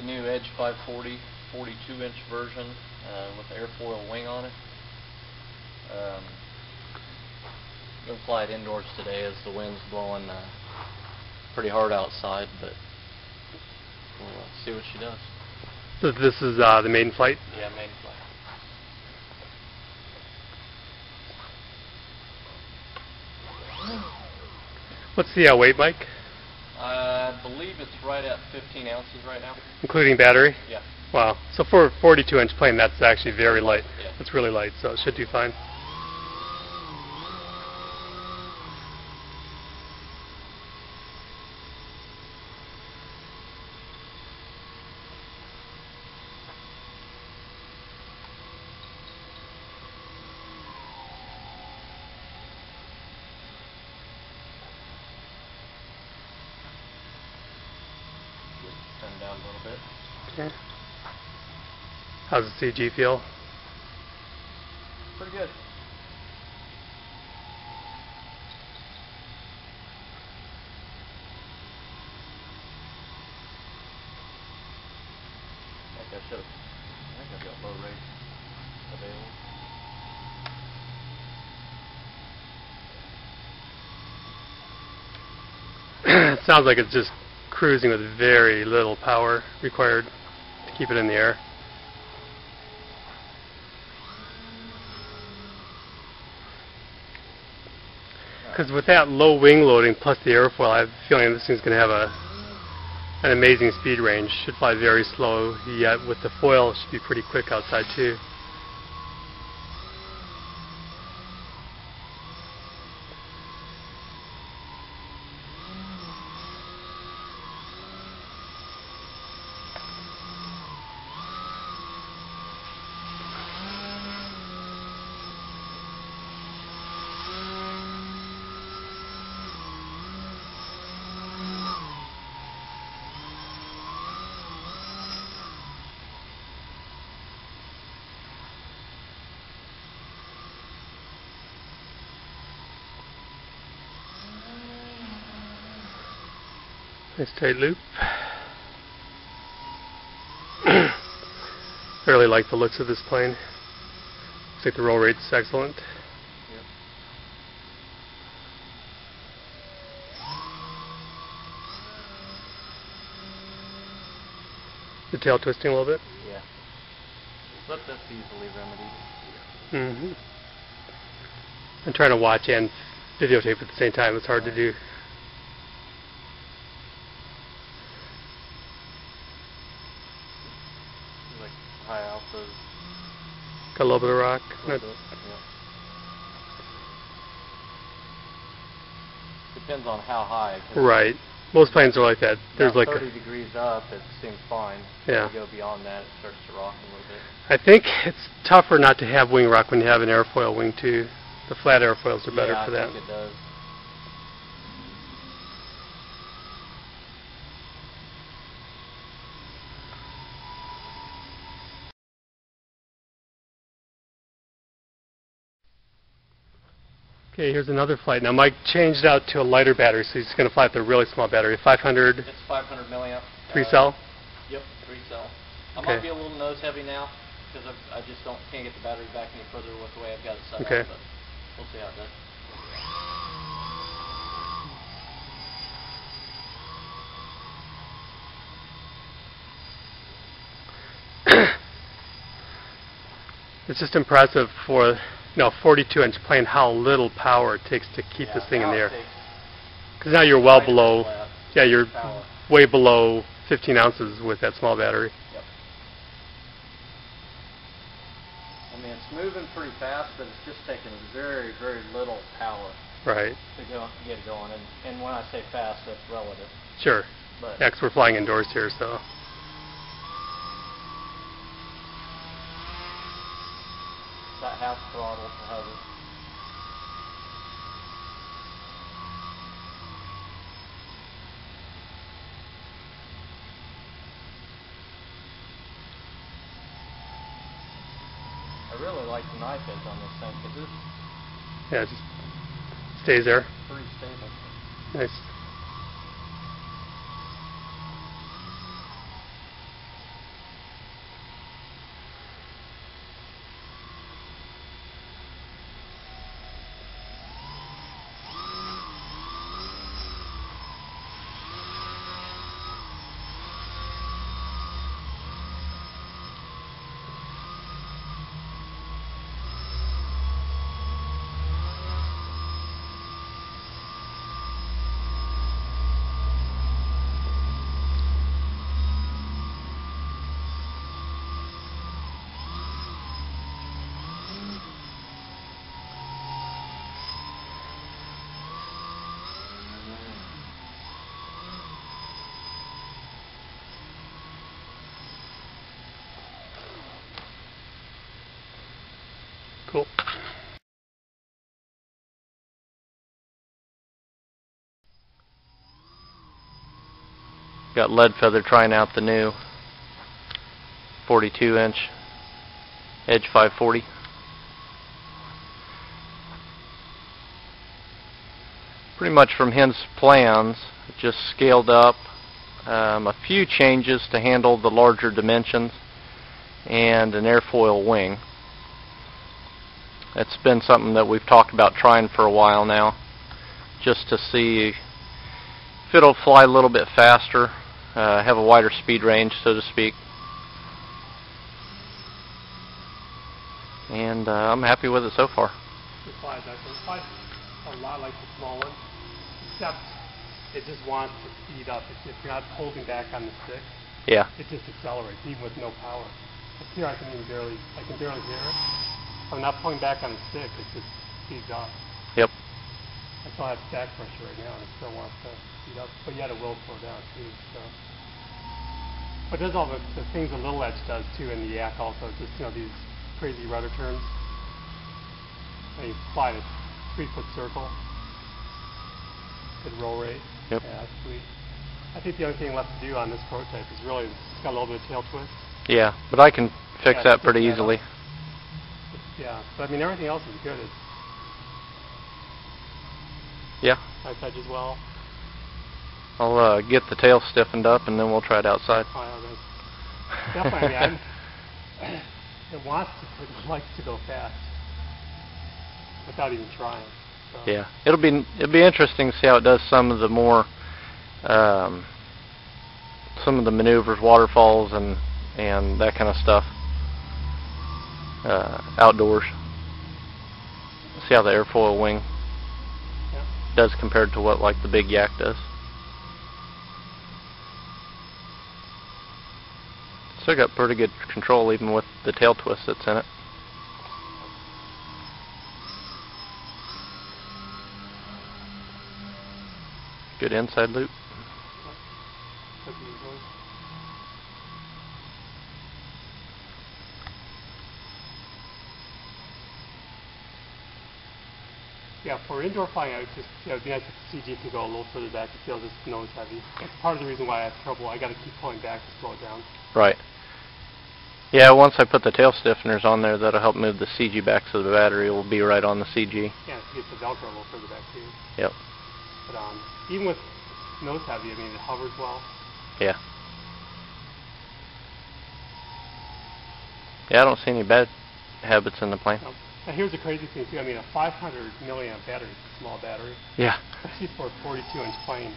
the new Edge 540 42-inch version with the airfoil wing on it. Gonna fly it indoors today as the wind's blowing pretty hard outside, but we'll see what she does. So this is the maiden flight? Yeah, maiden flight. What's the weight, Mike? I believe it's right at 15 ounces right now. Including battery? Yeah. Wow. So for a 42-inch plane, that's actually very light. Yeah. It's really light, so it should do fine. Turn down a little bit. Okay. How's the CG feel? Pretty good. I think I've got low rates available. It sounds like it's just cruising with very little power required to keep it in the air. Because with that low wing loading plus the airfoil, I have a feeling this thing's going to have an amazing speed range. Should fly very slow, yet with the foil it should be pretty quick outside too. Nice tight loop. I really like the looks of this plane. Looks like the roll rate's excellent. Yep. The tail twisting a little bit. Yeah. But that's easily remedied. I'm trying to watch and videotape at the same time. It's hard to do. Like high alphas. Got a little bit of rock. Yeah. Depends on how high. Right. Most planes are like that. There's like 30 degrees up, it seems fine. Yeah. If you go beyond that, it starts to rock a little bit. I think it's tougher not to have wing rock when you have an airfoil wing too. The flat airfoils are better for that. I think it does. Okay, here's another flight. Now Mike changed out to a lighter battery, so he's going to fly with a really small battery, 500. It's 500 milliamp. 3-cell? Yep, 3-cell. I Okay. might be a little nose heavy now because I just can't get the battery back any further with the way I've got it set Okay. up. But we'll see how it does. It's just impressive for 42-inch plane how little power it takes to keep this thing in the air. Because now you're well below, you're way below 15 ounces with that small battery. Yep. I mean, it's moving pretty fast, but it's just taking very, very little power Right. to get it going. And when I say fast, that's relative. Sure. But Yeah, 'cause we're flying indoors here, so. that half throttle to hover. I really like the knife edge on this thing because it's Yeah, it just stays there. pretty stable. Nice. Cool. Got Lead Feather trying out the new 42-inch Edge 540. Pretty much from his plans, just scaled up a few changes to handle the larger dimensions and an airfoil wing. It's been something that we've talked about trying for a while now, just to see if it'll fly a little bit faster, have a wider speed range, so to speak. And I'm happy with it so far. It flies a lot like the small one, except it just wants to speed up. If you're not holding back on the stick, yeah, it just accelerates, even with no power. Up here I can barely hear it. If I'm not pulling back on the stick, it just speeds up. Yep. I still have back pressure right now, and it still wants to speed up, but yet it will slow down too. So, but it does all the things the little Edge does too in the yak also. Just these crazy rudder turns. And you fly a 3-foot circle. Good roll rate. Yep. Yeah, that's sweet. I think the only thing left to do on this prototype is really it's got a little bit of tail twist. Yeah, but I can fix that pretty easily. Yeah, but I mean everything else is good. It's yeah. nice edge as well. I'll get the tail stiffened up and then we'll try it outside. Oh, yeah, definitely. I mean, it likes to go fast without even trying. So. Yeah, it'll be interesting to see how it does some of the more some of the maneuvers, waterfalls, and that kind of stuff outdoors. See how the airfoil wing does compared to what like the big yak does. Still got pretty good control even with the tail twist that's in it. Good inside loop. Yeah, for indoor flying, I would just it'd be nice if the CG could go a little further back to feel just nose heavy. That's part of the reason why I have trouble. I got to keep pulling back to slow it down. Right. Yeah, once I put the tail stiffeners on there, that'll help move the CG back so the battery will be right on the CG. Yeah, to get the Velcro a little further back too. Yep. But even with nose heavy, I mean, it hovers well. Yeah. Yeah, I don't see any bad habits in the plane. No. Now here's the crazy thing too. I mean, a 500 milliamp battery is a small battery. Yeah. Especially for a 42-inch plane.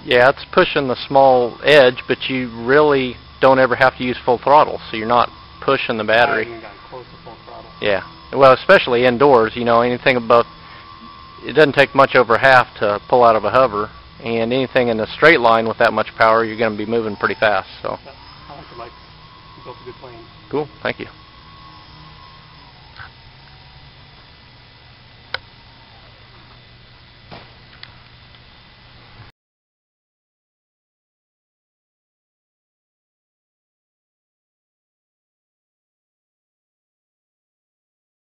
Yeah, it's pushing the small edge, but you really don't ever have to use full throttle, so you're not pushing the battery. I haven't gotten close to full throttle. Yeah. Well, especially indoors, anything above, it doesn't take much over half to pull out of a hover, and anything in a straight line with that much power, you're going to be moving pretty fast. So. Yeah, I like it. You built a good plane. Cool. Thank you.